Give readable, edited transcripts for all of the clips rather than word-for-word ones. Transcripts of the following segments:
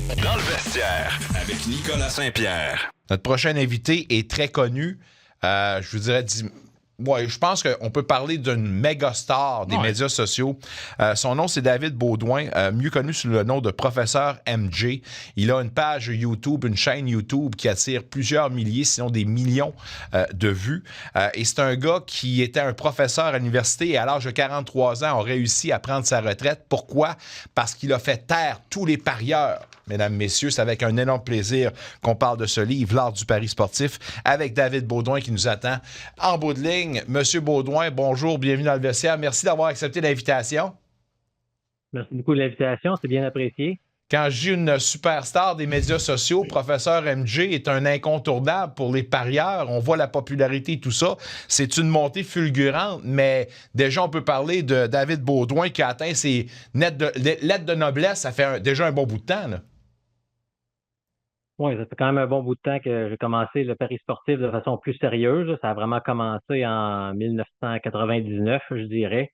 bienvenue dans le vestiaire avec Nicolas Saint-Pierre. Notre prochain invité est très connu. Je vous dirais, je pense qu'on peut parler d'une méga star des médias sociaux. Son nom, c'est David Beaudoin, mieux connu sous le nom de Professeur MJ. Il a une page YouTube, une chaîne YouTube qui attire plusieurs milliers, sinon des millions de vues. Et c'est un gars qui était un professeur à l'université et à l'âge de 43 ans a réussi à prendre sa retraite. Pourquoi? Parce qu'il a fait taire tous les parieurs. Mesdames, messieurs, c'est avec un énorme plaisir qu'on parle de ce livre, L'art du pari sportif, avec David Beaudoin qui nous attend en bout de ligne. Monsieur Beaudoin, bonjour, bienvenue dans le vestiaire. Merci d'avoir accepté l'invitation. Merci beaucoup de l'invitation, c'est bien apprécié. Quand je dis une superstar des médias sociaux, Professeur MJ est un incontournable pour les parieurs. On voit la popularité et tout ça. C'est une montée fulgurante, mais déjà, on peut parler de David Beaudoin qui a atteint ses lettres de noblesse. Ça fait déjà un bon bout de temps, là. Oui, ça fait quand même un bon bout de temps que j'ai commencé le pari sportif de façon plus sérieuse. Ça a vraiment commencé en 1999, je dirais,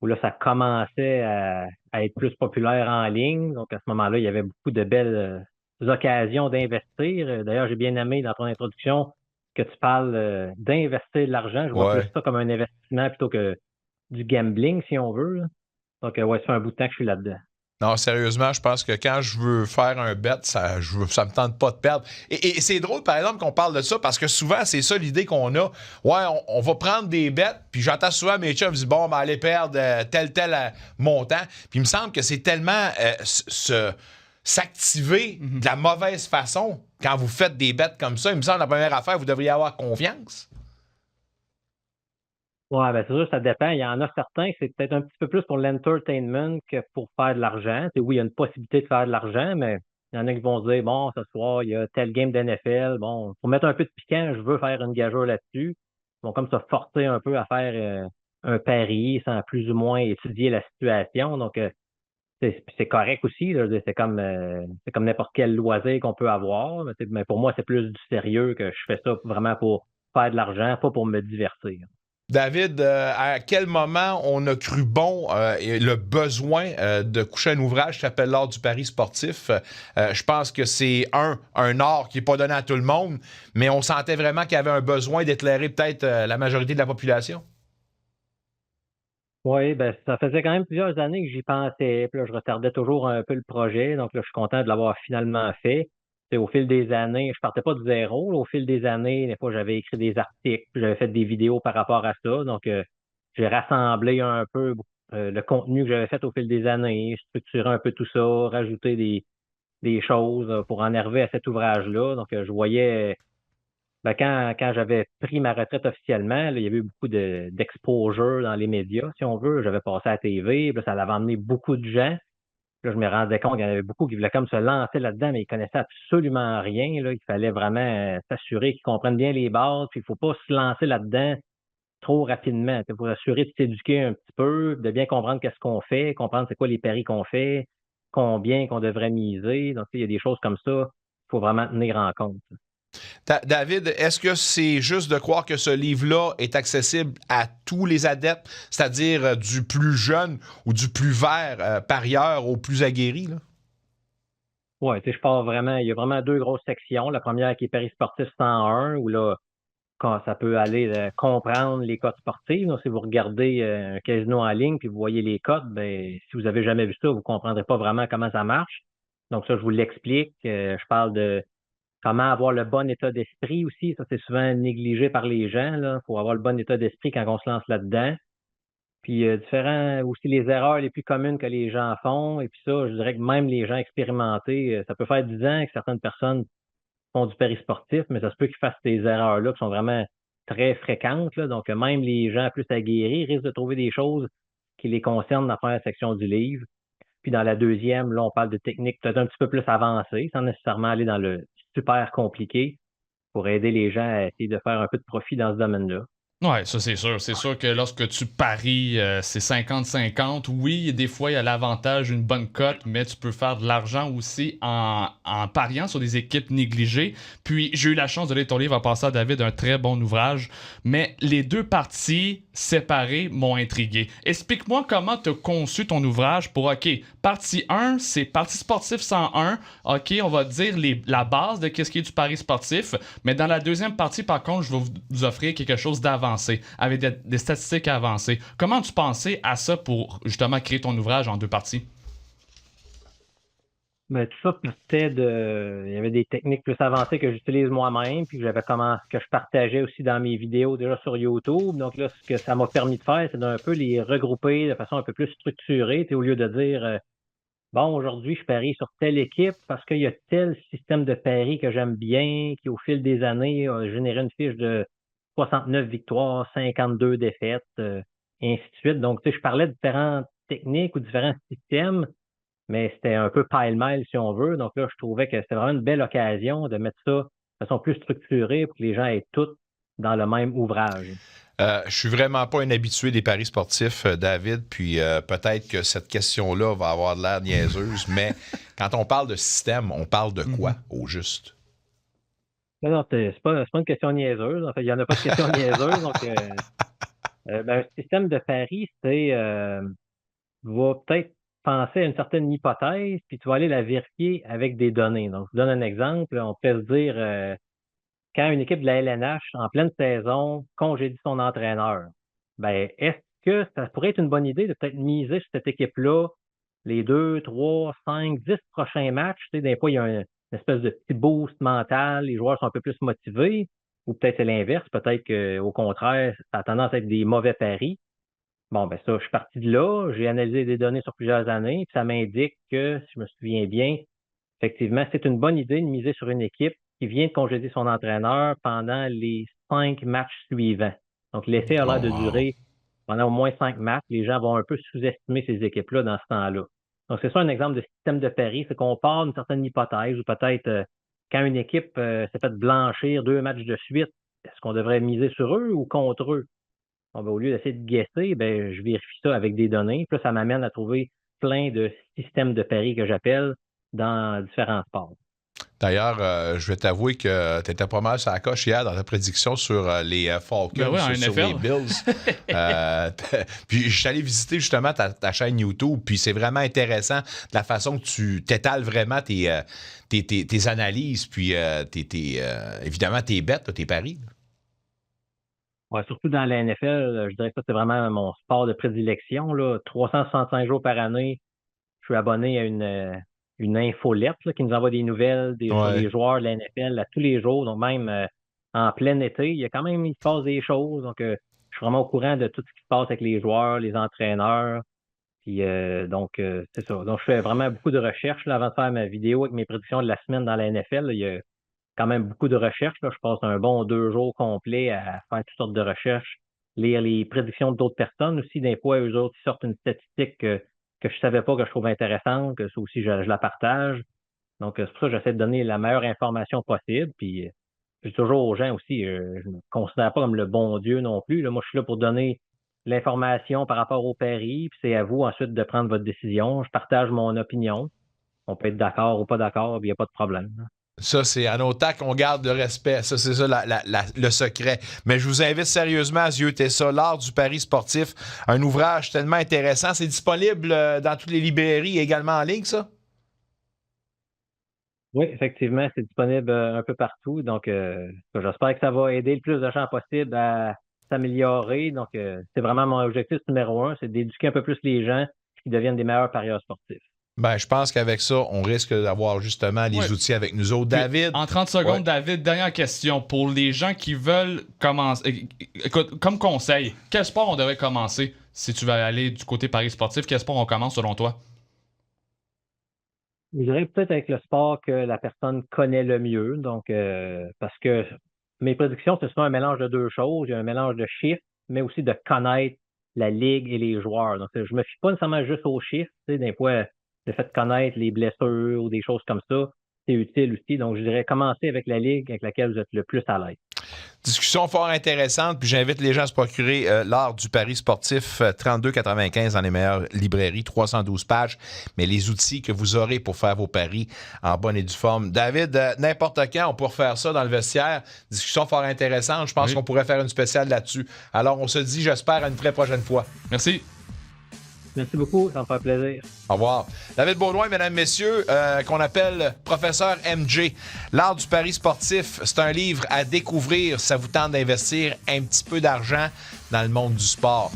où là, ça commençait à être plus populaire en ligne. Donc, à ce moment-là, il y avait beaucoup de belles occasions d'investir. D'ailleurs, j'ai bien aimé dans ton introduction que tu parles d'investir de l'argent. Je vois plus ça comme un investissement plutôt que du gambling, si on veut, là. Donc, ouais, ça fait un bout de temps que je suis là-dedans. Non, sérieusement, je pense que quand je veux faire un bet, ça me tente pas de perdre. Et c'est drôle, par exemple, qu'on parle de ça, parce que souvent, c'est ça l'idée qu'on a. Ouais, on va prendre des bets, puis j'entends souvent mes chums dire, bon, ben, aller perdre tel montant. Puis il me semble que c'est tellement s'activer de la mauvaise façon quand vous faites des bets comme ça. Il me semble que la première affaire, vous devriez avoir confiance. Ouais, ben c'est sûr, ça dépend. Il y en a certains, c'est peut-être un petit peu plus pour l'entertainment que pour faire de l'argent. Oui, il y a une possibilité de faire de l'argent, mais il y en a qui vont se dire, bon, ce soir, il y a tel game d'NFL. Bon, pour mettre un peu de piquant, je veux faire une gageure là-dessus. Ils vont comme se forcer un peu à faire un pari sans plus ou moins étudier la situation. Donc, c'est correct aussi, là. Je veux dire, c'est comme n'importe quel loisir qu'on peut avoir. Mais pour moi, c'est plus du sérieux que je fais ça vraiment pour faire de l'argent, pas pour me divertir. David, à quel moment on a cru bon et le besoin de coucher un ouvrage qui s'appelle l'art du pari sportif? Je pense que c'est un art qui n'est pas donné à tout le monde, mais on sentait vraiment qu'il y avait un besoin d'éclairer peut-être la majorité de la population. Oui, ben ça faisait quand même plusieurs années que j'y pensais. Puis là, je retardais toujours un peu le projet. Donc là, je suis content de l'avoir finalement fait. Au fil des années, je partais pas de zéro, là. Au fil des années, des fois, j'avais écrit des articles, puis j'avais fait des vidéos par rapport à ça. Donc, j'ai rassemblé un peu le contenu que j'avais fait au fil des années, structuré un peu tout ça, rajouté des choses pour en arriver à cet ouvrage-là. Donc, je voyais ben, quand j'avais pris ma retraite officiellement, là, il y avait eu beaucoup d'exposure dans les médias, si on veut. J'avais passé à la TV, puis là, ça avait emmené beaucoup de gens. Puis là, je me rendais compte qu'il y en avait beaucoup qui voulaient comme se lancer là-dedans, mais ils connaissaient absolument rien, là. Il fallait vraiment s'assurer qu'ils comprennent bien les bases, puis il faut pas se lancer là-dedans trop rapidement. Il faut s'assurer de s'éduquer un petit peu, de bien comprendre qu'est-ce qu'on fait, comprendre c'est quoi les paris qu'on fait, combien qu'on devrait miser. Donc, il y a des choses comme ça qu'il faut vraiment tenir en compte. David, est-ce que c'est juste de croire que ce livre-là est accessible à tous les adeptes, c'est-à-dire du plus jeune ou du plus vert parieur au plus aguerri, là? Ouais, tu sais, je pars vraiment, il y a vraiment deux grosses sections. La première qui est Paris sportif 101, où là, quand ça peut aller comprendre les cotes sportives. Donc, si vous regardez un casino en ligne puis vous voyez les cotes, ben, si vous avez jamais vu ça, vous comprendrez pas vraiment comment ça marche. Donc, ça, je vous l'explique. Je parle de comment avoir le bon état d'esprit aussi. Ça, c'est souvent négligé par les gens, là. Faut avoir le bon état d'esprit quand on se lance là-dedans. Puis différents aussi les erreurs les plus communes que les gens font. Et puis ça, je dirais que même les gens expérimentés, ça peut faire 10 ans que certaines personnes font du pari sportif, mais ça se peut qu'ils fassent ces erreurs-là qui sont vraiment très fréquentes, là. Donc, même les gens plus aguerris risquent de trouver des choses qui les concernent dans la première section du livre. Puis dans la deuxième, là, on parle de techniques peut-être un petit peu plus avancées, sans nécessairement aller dans le super compliqué, pour aider les gens à essayer de faire un peu de profit dans ce domaine-là. Ouais, ça c'est sûr. C'est sûr que lorsque tu paries, c'est 50-50. Oui, des fois, il y a l'avantage d'une bonne cote, mais tu peux faire de l'argent aussi en pariant sur des équipes négligées. Puis, j'ai eu la chance de lire ton livre en passant à David, un très bon ouvrage. Mais les deux parties séparées m'ont intrigué. Explique-moi comment tu as conçu ton ouvrage pour, OK, partie 1, c'est partie sportive 101. OK, on va dire la base de qu'est-ce qui est du pari sportif. Mais dans la deuxième partie, par contre, je vais vous offrir quelque chose d'avancé, avec des statistiques avancées. Comment tu pensais à ça pour justement créer ton ouvrage en deux parties? Mais tout ça partait il y avait des techniques plus avancées que j'utilise moi-même, puis que je partageais aussi dans mes vidéos déjà sur YouTube. Donc là, ce que ça m'a permis de faire, c'est d'un peu les regrouper de façon un peu plus structurée, au lieu de dire, bon, aujourd'hui, je parie sur telle équipe parce qu'il y a tel système de pari que j'aime bien, qui au fil des années a généré une fiche de 69 victoires, 52 défaites, et ainsi de suite. Donc, tu sais, je parlais de différentes techniques ou différents systèmes, mais c'était un peu pile-mile si on veut. Donc là, je trouvais que c'était vraiment une belle occasion de mettre ça de façon plus structurée pour que les gens aient tout dans le même ouvrage. Je suis vraiment pas un habitué des paris sportifs, David, puis peut-être que cette question-là va avoir de l'air niaiseuse, mais quand on parle de système, on parle de quoi, au juste? Non, non, c'est pas une question niaiseuse. En fait, il n'y en a pas de question niaiseuse. Donc, un système de pari, va peut-être penser à une certaine hypothèse, puis tu vas aller la vérifier avec des données. Donc, je vous donne un exemple. On peut se dire, quand une équipe de la LNH, en pleine saison, congédie son entraîneur, ben, est-ce que ça pourrait être une bonne idée de peut-être miser sur cette équipe-là les 2, 3, 5, 10 prochains matchs? Tu sais, des fois, il y a une espèce de petit boost mental, les joueurs sont un peu plus motivés, ou peut-être c'est l'inverse, peut-être qu'au contraire, ça a tendance à être des mauvais paris. Bon, ben ça, je suis parti de là, j'ai analysé des données sur plusieurs années, puis ça m'indique que, si je me souviens bien, effectivement, c'est une bonne idée de miser sur une équipe qui vient de congédier son entraîneur pendant les 5 matchs suivants. Donc, l'effet a l'air Oh, de wow. durer pendant au moins 5 matchs. Les gens vont un peu sous-estimer ces équipes-là dans ce temps-là. Donc, c'est ça un exemple de système de pari, c'est qu'on part d'une certaine hypothèse, ou peut-être quand une équipe s'est fait blanchir 2 matchs de suite, est-ce qu'on devrait miser sur eux ou contre eux? Bon, ben, au lieu d'essayer de guesser, ben, je vérifie ça avec des données. Puis là, ça m'amène à trouver plein de systèmes de paris que j'appelle dans différents sports. D'ailleurs, je vais t'avouer que tu étais pas mal sur la coche hier dans ta prédiction sur les Ben Falcons, oui, en sur les NFL. Bills. Euh, puis je suis allé visiter justement ta chaîne YouTube, puis c'est vraiment intéressant la façon que tu t'étales vraiment tes analyses, puis évidemment tes bêtes, là, tes paris. Ouais, surtout dans la NFL, je dirais que ça, c'est vraiment mon sport de prédilection, là. 365 jours par année, je suis abonné à une infolette là, qui nous envoie des nouvelles sur Ouais. les joueurs de la NFL à tous les jours. Donc même en plein été, il se passe des choses. Donc je suis vraiment au courant de tout ce qui se passe avec les joueurs, les entraîneurs. Puis c'est ça. Donc je fais vraiment beaucoup de recherches là, avant de faire ma vidéo avec mes prédictions de la semaine dans la NFL. Là. Il y a quand même beaucoup de recherches. Là. Je passe un bon 2 jours complets à faire toutes sortes de recherches, lire les prédictions d'autres personnes aussi. Des fois, eux autres, ils sortent une statistique que je savais pas, que je trouve intéressante, que ça aussi, je la partage. Donc, c'est pour ça que j'essaie de donner la meilleure information possible. Puis, je dis toujours aux gens aussi, je me considère pas comme le bon Dieu non plus. Là. Moi, je suis là pour donner l'information par rapport au pari, puis c'est à vous ensuite de prendre votre décision. Je partage mon opinion. On peut être d'accord ou pas d'accord, puis il n'y a pas de problème. Ça, c'est en autant qu'on garde le respect. Ça, c'est ça le secret. Mais je vous invite sérieusement à zioter ça, l'art du pari sportif. Un ouvrage tellement intéressant. C'est disponible dans toutes les librairies et également en ligne, ça? Oui, effectivement, c'est disponible un peu partout. Donc, j'espère que ça va aider le plus de gens possible à s'améliorer. Donc, c'est vraiment mon objectif numéro un, c'est d'éduquer un peu plus les gens qui deviennent des meilleurs parieurs sportifs. Ben, je pense qu'avec ça, on risque d'avoir justement Ouais. les outils avec nous autres. Puis, David? en 30 Ouais. secondes, David, dernière question. Pour les gens qui veulent commencer, écoute, comme conseil, quel sport on devrait commencer si tu veux aller du côté paris sportif? Quel sport on commence selon toi? Je dirais peut-être avec le sport que la personne connaît le mieux. Donc, parce que mes prédictions, c'est souvent un mélange de deux choses. Il y a un mélange de chiffres, mais aussi de connaître la ligue et les joueurs. Donc, je me fie pas nécessairement juste aux chiffres. Tu sais, des fois, le fait de connaître les blessures ou des choses comme ça, c'est utile aussi. Donc, je dirais commencer avec la ligue avec laquelle vous êtes le plus à l'aise. Discussion fort intéressante, puis j'invite les gens à se procurer l'art du pari sportif 32,95 dans les meilleures librairies, 312 pages, mais les outils que vous aurez pour faire vos paris en bonne et due forme. David, n'importe quand, on peut refaire ça dans le vestiaire. Discussion fort intéressante, je pense qu'on pourrait faire une spéciale là-dessus. Alors, on se dit, j'espère, à une très prochaine fois. Merci. Merci beaucoup, ça me fait plaisir. Au revoir. David Baudouin, mesdames, messieurs, qu'on appelle Professeur MJ. L'art du pari sportif, c'est un livre à découvrir. Ça vous tente d'investir un petit peu d'argent dans le monde du sport.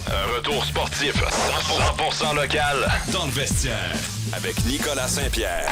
Un retour sportif 100% local dans le vestiaire avec Nicolas Saint-Pierre.